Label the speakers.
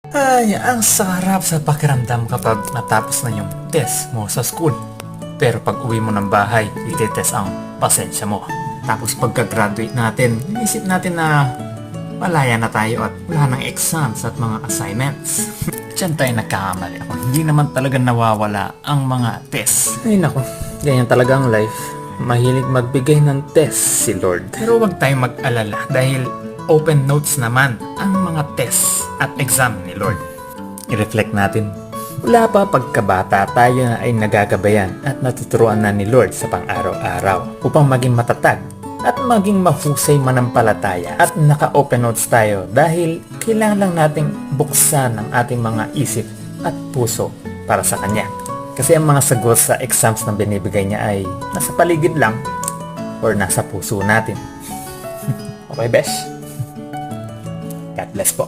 Speaker 1: Ay, ang sarap sa pakiramdam kapag natapos na yung test mo sa school. Pero pag uwi mo ng bahay, itetest ang pasensya mo. Tapos pagka-graduate natin, inisip natin na malaya na tayo at wala ng exams at mga assignments. Diyan tayo nagkakamali ako. Hindi naman talaga nawawala ang mga test. Ay nako, ganyan talaga ang life. Mahilig magbigay ng test si Lord. Pero huwag tayong mag-alala dahil open notes naman ang mga test at exam ni Lord. I-reflect natin. Wala pa pagkabata tayo na ay nagagabayan at natuturuan na ni Lord sa pang-araw-araw upang maging matatag at maging mahusay manampalataya at naka-open notes tayo dahil kailangan lang nating buksan ang ating mga isip at puso para sa Kanya. Kasi ang mga sagot sa exams na binibigay niya ay nasa paligid lang or nasa puso natin. Okay, Besh? God bless po.